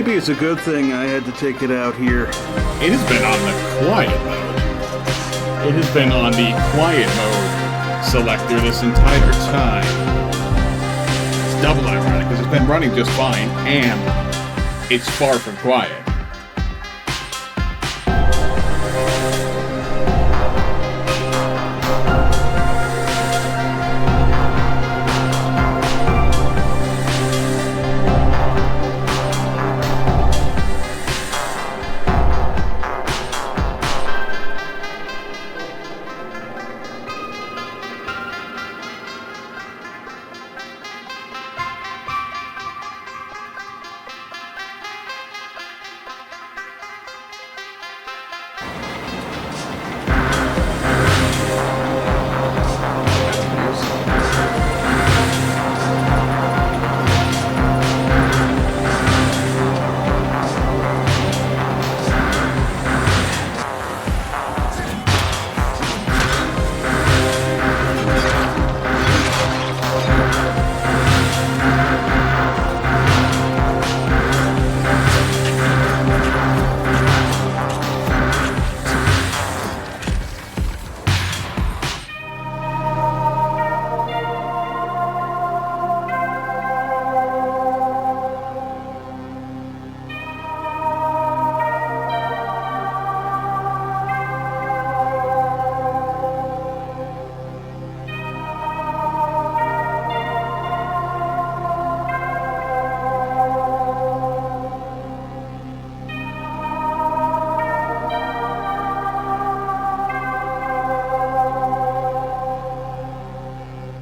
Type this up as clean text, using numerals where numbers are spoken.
maybe it's a good thing I had to take it out here. It has been on the quiet mode. It has been on the quiet mode selector this entire time. It's double ironic because it's been running just fine and it's far from quiet.